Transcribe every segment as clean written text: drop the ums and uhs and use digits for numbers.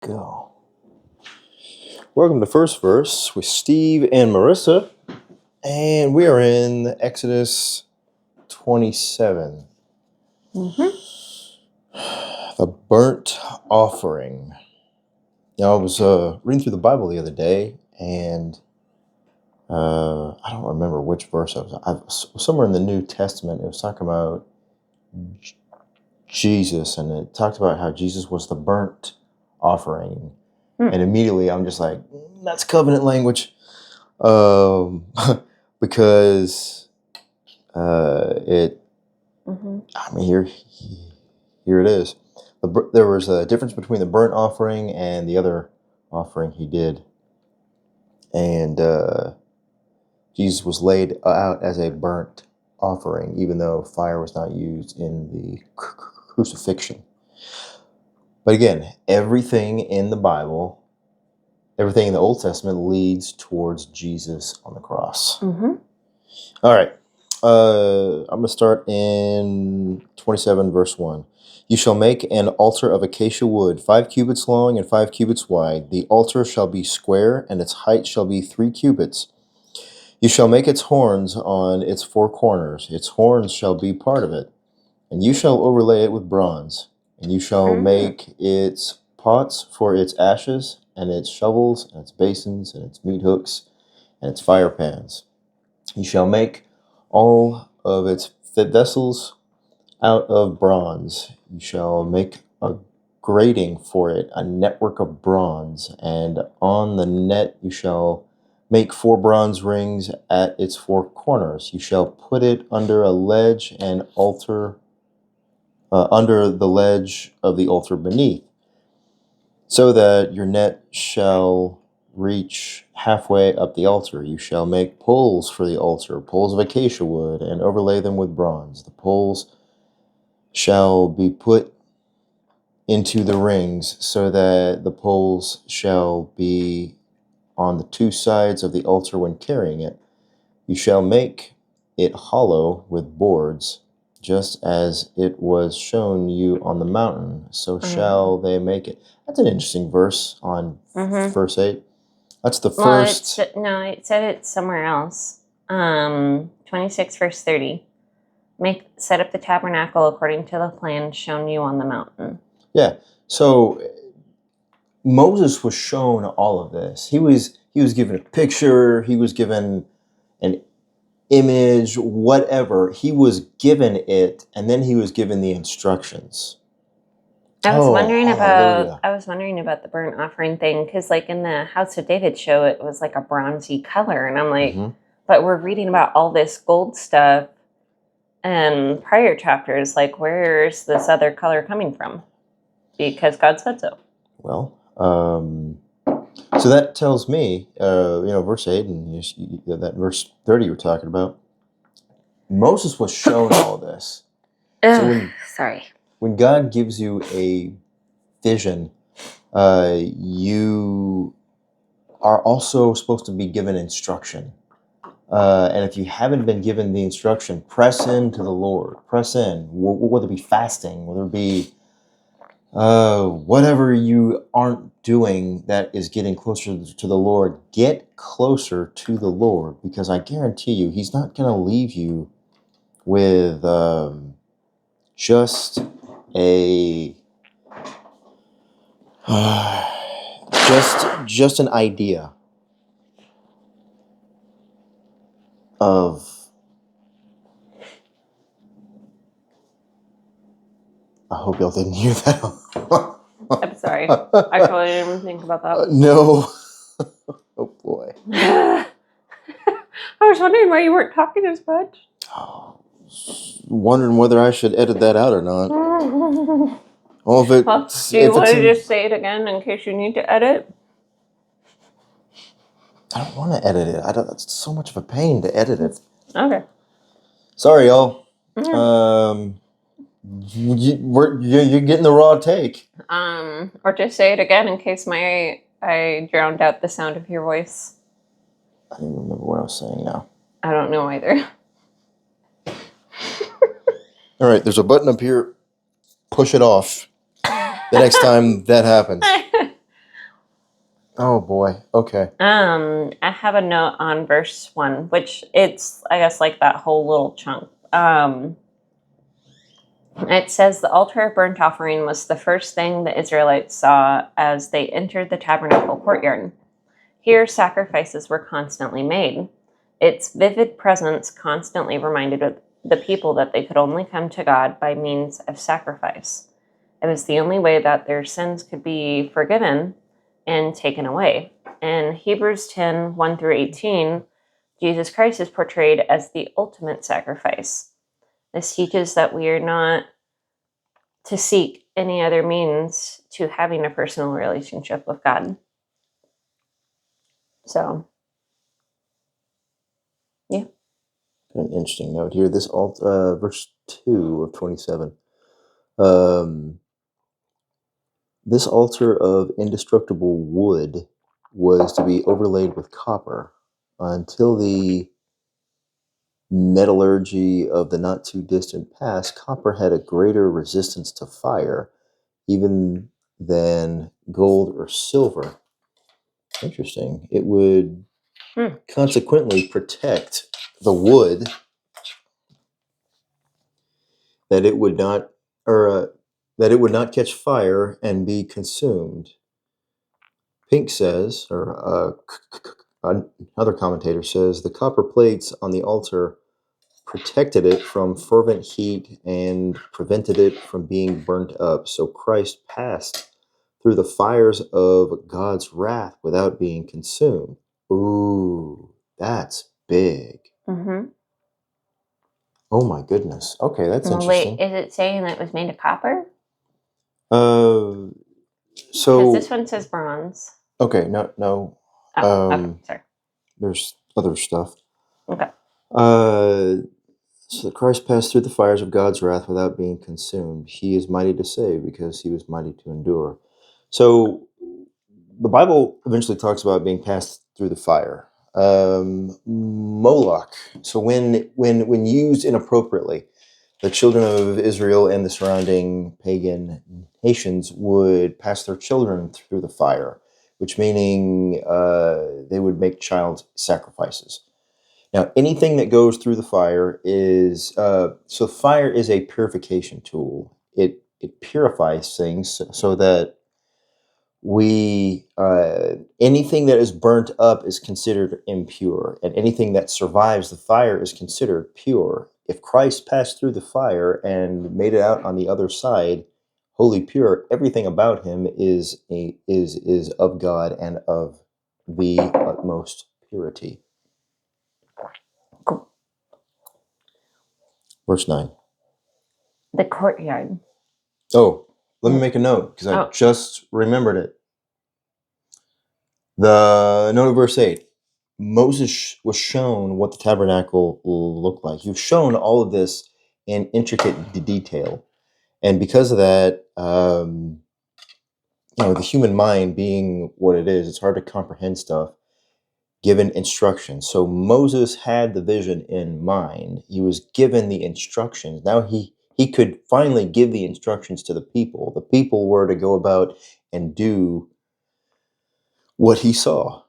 Go. Welcome to First Verse with Steve and Marissa, and we are in Exodus 27. The burnt offering. Now, I was reading through the Bible the other day, and I don't remember which verse I was somewhere in the New Testament. It was talking about Jesus, and it talked about how Jesus was the burnt offering. And immediately I'm just like, that's covenant language. Because here it is. There was a difference between the burnt offering and the other offering he did. And Jesus was laid out as a burnt offering, even though fire was not used in the crucifixion. But again, everything in the Bible, everything in the Old Testament leads towards Jesus on the cross. All right. I'm going to start in 27 verse 1. You shall make an altar of acacia wood, 5 cubits long and 5 cubits wide. The altar shall be square, and its height shall be 3 cubits. You shall make its horns on its 4 corners. Its horns shall be part of it. And you shall overlay it with bronze. And you shall make its pots for its ashes, and its shovels, and its basins, and its meat hooks, and its fire pans. You shall make all of its vessels out of bronze. You shall make a grating for it, a network of bronze, and on the net you shall make 4 bronze rings at its 4 corners. You shall put it under a ledge and altar, under the ledge of the altar beneath, so that your net shall reach halfway up the altar. You shall make poles for the altar, poles of acacia wood, and overlay them with bronze. The poles shall be put into the rings, so that the poles shall be on the 2 sides of the altar when carrying it. You shall make it hollow with boards, just as it was shown you on the mountain, so shall they make it. That's an interesting verse on verse 8. That's the first. It said it somewhere else. 26 verse 30. Set up the tabernacle according to the plan shown you on the mountain. Yeah. So Moses was shown all of this. He was given a picture. He was given an image, whatever. He was given it, and then he was given the instructions. I was wondering about the burnt offering thing, because like in the House of David show, it was like a bronzy color, and I'm like, but we're reading about all this gold stuff and prior chapters. Like, where's this other color coming from? Because God said so. Well, so that tells me, verse 8 and that verse 30 you were talking about, Moses was shown all this. When God gives you a vision, you are also supposed to be given instruction. And if you haven't been given the instruction, press into the Lord. Press in, whether it be fasting, whether it be whatever you aren't doing that is getting closer to the Lord, get closer to the Lord, because I guarantee you, He's not going to leave you with just an idea of I hope y'all didn't hear that. I'm sorry. I totally didn't even think about that. No. Oh boy. I was wondering why you weren't talking as much. Wondering whether I should edit that out or not. Do you want to just say it again in case you need to edit? I don't want to edit it. It's so much of a pain to edit it. Okay. Sorry, y'all. You're getting the raw take. Or just say it again in case I drowned out the sound of your voice. I don't even remember what I was saying now. I don't know either. All right, there's a button up here. Push it off the next time that happens. Oh boy. Okay. I have a note on verse 1, which it's, I guess, like that whole little chunk. It says the altar of burnt offering was the first thing the Israelites saw as they entered the tabernacle courtyard. Here, sacrifices were constantly made. Its vivid presence constantly reminded the people that they could only come to God by means of sacrifice. It was the only way that their sins could be forgiven and taken away. In Hebrews 10 1 through 18, Jesus Christ is portrayed as the ultimate sacrifice. This teaches that we are not to seek any other means to having a personal relationship with God. So, yeah. An interesting note here. This verse 2 of 27. This altar of indestructible wood was to be overlaid with copper until the metallurgy of the not too distant past. Copper had a greater resistance to fire even than gold or silver. Interesting. It would consequently protect the wood that it would not, that it would not catch fire and be consumed. Pink says, or another commentator says, the copper plates on the altar protected it from fervent heat and prevented it from being burnt up. So Christ passed through the fires of God's wrath without being consumed. Ooh, that's big. Mm-hmm. Oh my goodness. Okay, that's interesting. interesting. Wait, is it saying that it was made of copper? So because this one says bronze. Okay, no. Oh, okay, sorry. There's other stuff. Okay. So Christ passed through the fires of God's wrath without being consumed. He is mighty to save because he was mighty to endure. So the Bible eventually talks about being passed through the fire. Moloch. So when used inappropriately, the children of Israel and the surrounding pagan nations would pass their children through the fire, which meaning they would make child sacrifices. Now, anything that goes through the fire is so fire is a purification tool. It purifies things so that we anything that is burnt up is considered impure, and anything that survives the fire is considered pure. If Christ passed through the fire and made it out on the other side, wholly pure, everything about him is of God and of the utmost purity. Cool. Verse 9. The courtyard. Oh, let me make a note because I just remembered it. The note of verse 8. Moses was shown what the tabernacle will look like. He was shown all of this in intricate detail. And because of that, the human mind being what it is, it's hard to comprehend stuff given instructions. So Moses had the vision in mind. He was given the instructions. Now he could finally give the instructions to the people. The people were to go about and do what he saw.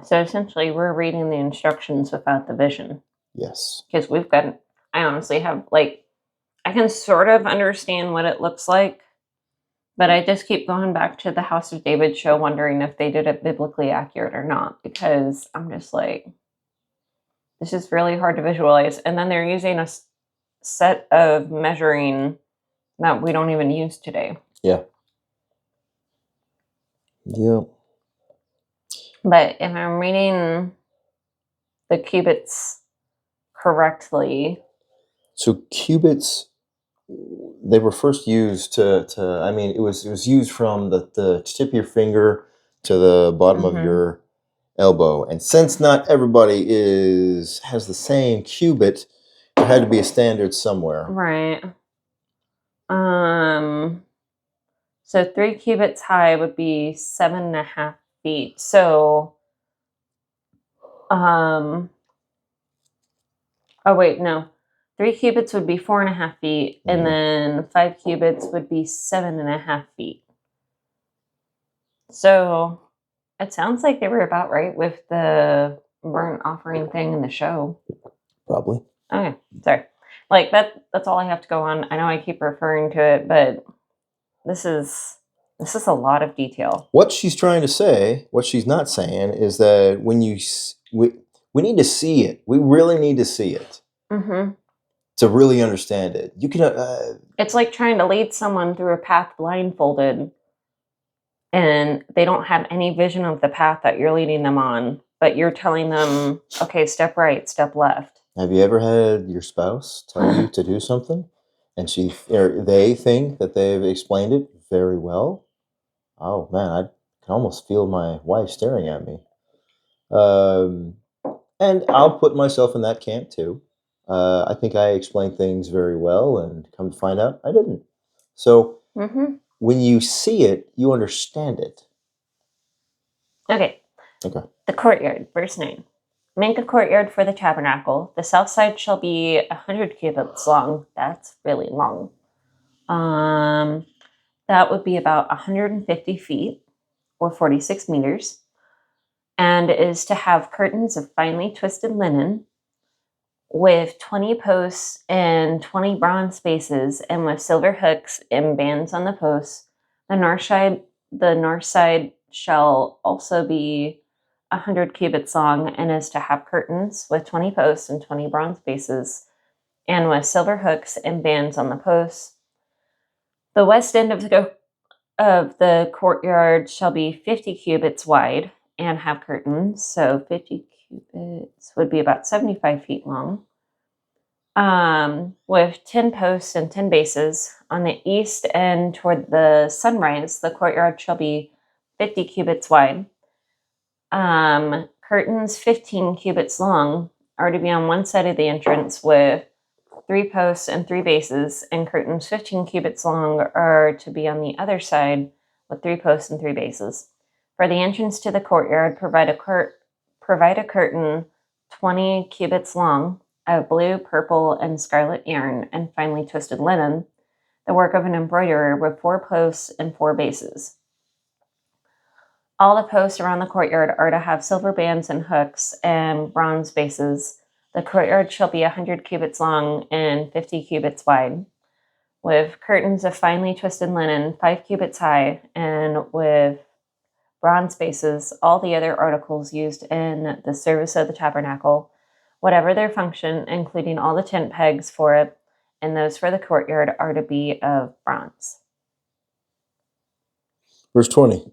So essentially, we're reading the instructions without the vision. Yes. Because I honestly have, I can sort of understand what it looks like, but I just keep going back to the House of David show, wondering if they did it biblically accurate or not, because I'm just like, this is really hard to visualize. And then they're using a set of measuring that we don't even use today. Yeah. Yeah. But if I'm reading the cubits correctly. So cubits, they were first used to I mean, it was used from the tip of your finger to the bottom of your elbow. And since not everybody has the same cubit, there had to be a standard somewhere. Right. So 3 cubits high would be 7.5 feet. So, oh wait, no. 3 cubits would be 4.5 feet, and then 5 cubits would be 7.5 feet. So it sounds like they were about right with the burnt offering thing in the show. Probably. Okay, sorry. Like that's all I have to go on. I know I keep referring to it, but this is a lot of detail. What she's trying to say, what she's not saying, is that when we need to see it. We really need to see it to really understand it. You can. It's like trying to lead someone through a path blindfolded, and they don't have any vision of the path that you're leading them on, but you're telling them, okay, step right, step left. Have you ever had your spouse tell you to do something, and they think that they've explained it very well? Oh man, I can almost feel my wife staring at me. And I'll put myself in that camp too. I think I explained things very well, and come to find out, I didn't. So when you see it, you understand it. Okay. The courtyard, verse 9. Make a courtyard for the tabernacle. The south side shall be 100 cubits long. That's really long. That would be about 150 feet or 46 meters. And is to have curtains of finely twisted linen with 20 posts and 20 bronze bases, and with silver hooks and bands on the posts. The north side shall also be 100 cubits long, and is to have curtains with 20 posts and 20 bronze bases, and with silver hooks and bands on the posts. The west end of the courtyard shall be 50 cubits wide and have curtains, so 50 cubits would be about 75 feet long. With 10 posts and 10 bases. On the east end toward the sunrise, the courtyard shall be 50 cubits wide. Curtains 15 cubits long are to be on one side of the entrance with 3 posts and 3 bases, and curtains 15 cubits long are to be on the other side with 3 posts and 3 bases. For the entrance to the courtyard, provide a curtain 20 cubits long of blue, purple, and scarlet yarn and finely twisted linen, the work of an embroiderer, with 4 posts and 4 bases. All the posts around the courtyard are to have silver bands and hooks and bronze bases. The courtyard shall be 100 cubits long and 50 cubits wide, with curtains of finely twisted linen 5 cubits high, and with bronze bases. All the other articles used in the service of the tabernacle, whatever their function, including all the tent pegs for it and those for the courtyard, are to be of bronze. Verse 20.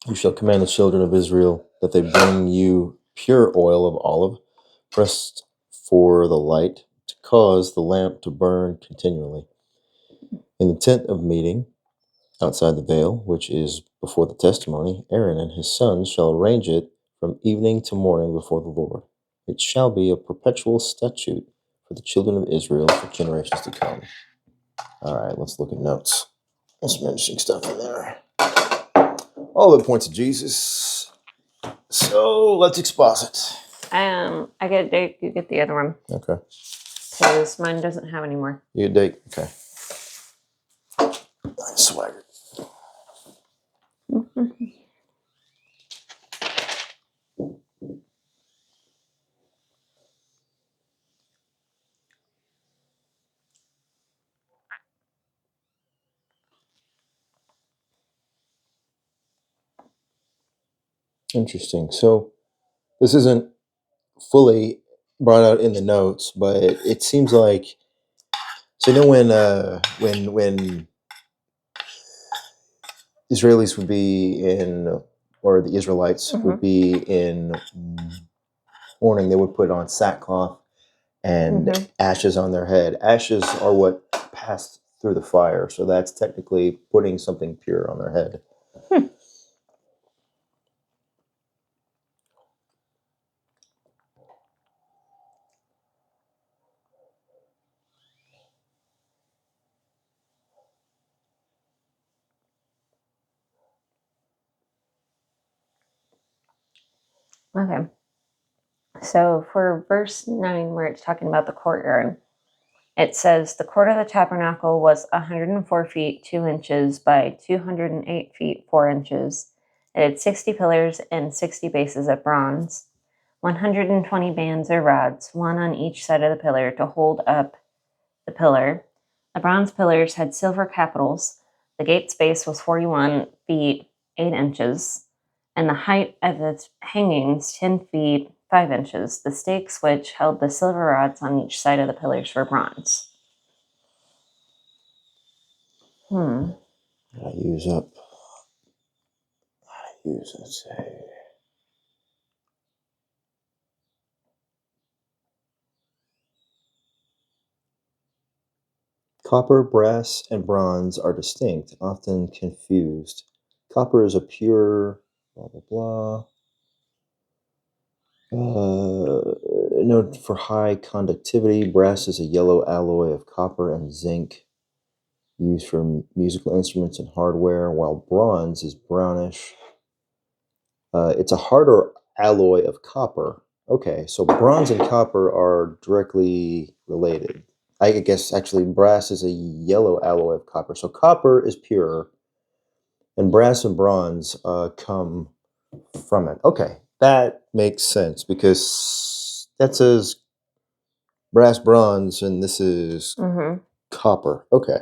You shall command the children of Israel that they bring you pure oil of olive, pressed for the light, to cause the lamp to burn continually. In the tent of meeting, outside the veil, which is before the testimony, Aaron and his sons shall arrange it from evening to morning before the Lord. It shall be a perpetual statute for the children of Israel for generations to come. All right, let's look at notes. There's some interesting stuff in there. All that points to Jesus. So let's exposit. I get a date. You get the other one. Okay. Because mine doesn't have any more. You get a date. Okay. Swagger. Interesting. So this isn't fully brought out in the notes, but it seems like, so when Israelis would be in, or the Israelites would be in mourning, they would put on sackcloth and ashes on their head. Ashes are what passed through the fire, so that's technically putting something pure on their head. Okay. So for verse 9, where it's talking about the courtyard, it says the court of the tabernacle was 104 feet 2 inches by 208 feet 4 inches. It had 60 pillars and 60 bases of bronze, 120 bands or rods, one on each side of the pillar to hold up the pillar. The bronze pillars had silver capitals. The gate's base was 41 feet 8 inches, and the height of its hangings 10 feet 5 inches. The stakes, which held the silver rods on each side of the pillars, were bronze. I use up. Let's say. Copper, brass, and bronze are distinct, often confused. Copper is a pure blah blah blah. Known for high conductivity. Brass is a yellow alloy of copper and zinc used for musical instruments and hardware, while bronze is brownish. It's a harder alloy of copper. Okay, so bronze and copper are directly related. I guess actually brass is a yellow alloy of copper. So copper is pure, and brass and bronze come from it. Okay, that makes sense because that says brass, bronze, and this is copper. Okay.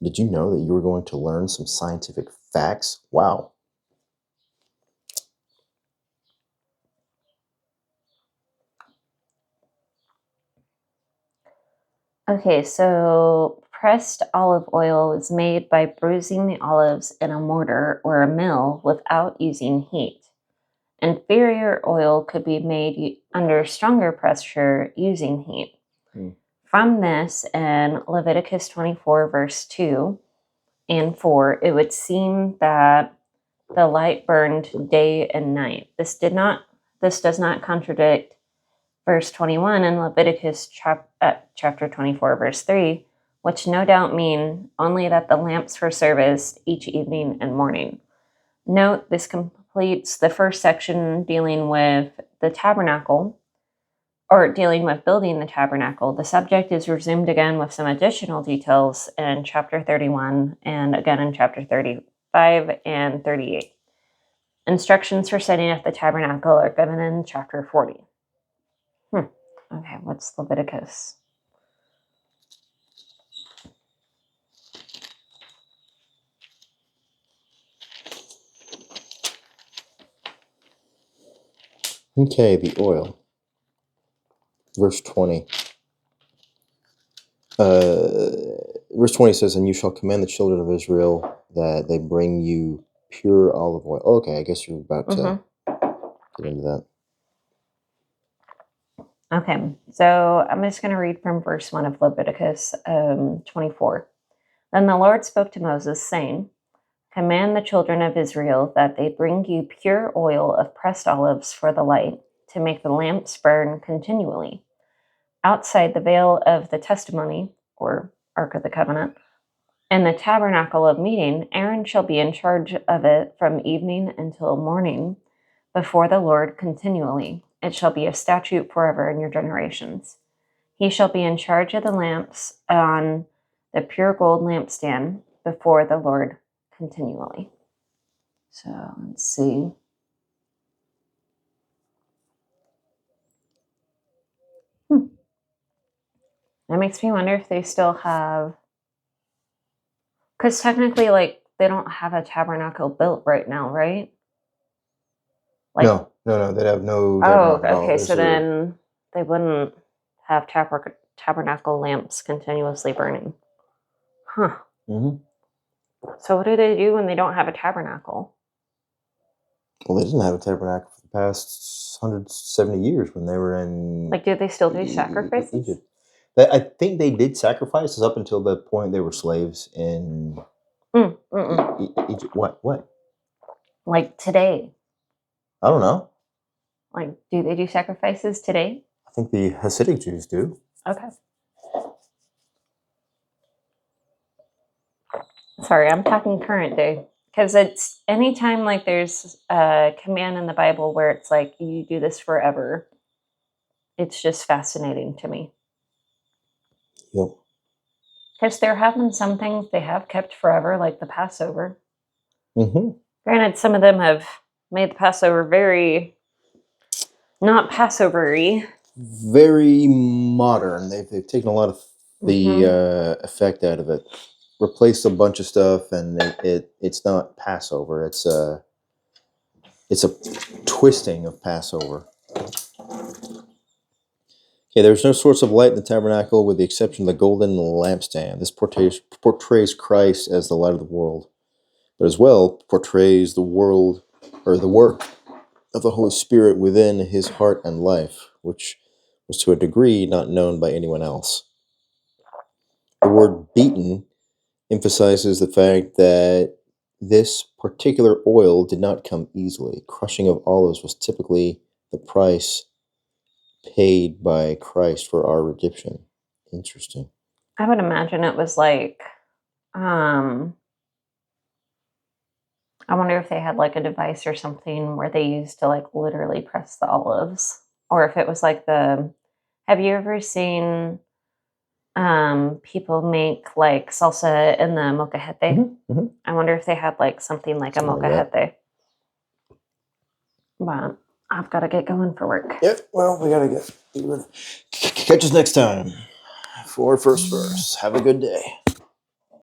Did you know that you were going to learn some scientific facts? Wow. Okay, so pressed olive oil is made by bruising the olives in a mortar or a mill without using heat. Inferior oil could be made under stronger pressure using heat. From this, in Leviticus 24, verse 2 and 4, it would seem that the light burned day and night. This does not contradict verse 21 in Leviticus chapter 24, verse 3, which no doubt mean only that the lamps were serviced each evening and morning. Note, this completes the first section dealing with the tabernacle, or dealing with building the tabernacle. The subject is resumed again with some additional details in chapter 31 and again in chapter 35 and 38. Instructions for setting up the tabernacle are given in chapter 40. Okay, what's Leviticus? Okay, the oil. Verse 20. Verse 20 says, "And you shall command the children of Israel that they bring you pure olive oil." Okay, I guess you're about to get into that. Okay, so I'm just going to read from verse 1 of Leviticus 24. Then the Lord spoke to Moses, saying, "Command the children of Israel that they bring you pure oil of pressed olives for the light, to make the lamps burn continually. Outside the veil of the testimony, or Ark of the Covenant, and the tabernacle of meeting, Aaron shall be in charge of it from evening until morning before the Lord continually. It shall be a statute forever in your generations. He shall be in charge of the lamps on the pure gold lampstand before the Lord continually." So let's see. That makes me wonder if they still have, because technically, like, they don't have a tabernacle built right now, right? Like, no, they'd have no. Oh, okay. So then they wouldn't have tabernacle lamps continuously burning. Huh. So what do they do when they don't have a tabernacle? Well, they didn't have a tabernacle for the past 170 years when they were in. Like, do they still do sacrifices? Egypt. I think they did sacrifices up until the point they were slaves in Egypt. What? Like today? I don't know. Like, do they do sacrifices today? I think the Hasidic Jews do. Okay. Sorry, I'm talking current day. Because it's anytime like there's a command in the Bible where it's like, you do this forever, it's just fascinating to me. Yep. Because there have been some things they have kept forever, like the Passover. Mm-hmm. Granted, some of them have made the Passover very not Passover-y. Very modern. They've taken a lot of the effect out of it, replaced a bunch of stuff, and it's not Passover. It's a twisting of Passover. Okay, there's no source of light in the tabernacle with the exception of the golden lampstand. This portrays Christ as the light of the world, but as well portrays the world, or the work of the Holy Spirit within his heart and life, which was to a degree not known by anyone else. The word beaten emphasizes the fact that this particular oil did not come easily. Crushing of olives was typically the price paid by Christ for our redemption. Interesting. I would imagine it was like, I wonder if they had like a device or something where they used to like literally press the olives, or if it was like have you ever seen people make like salsa in the molcajete? Mm-hmm. I wonder if they had like something like a molcajete. But I've got to get going for work. Yep, well, we gotta get. Catch us next time for First Verse. Have a good day.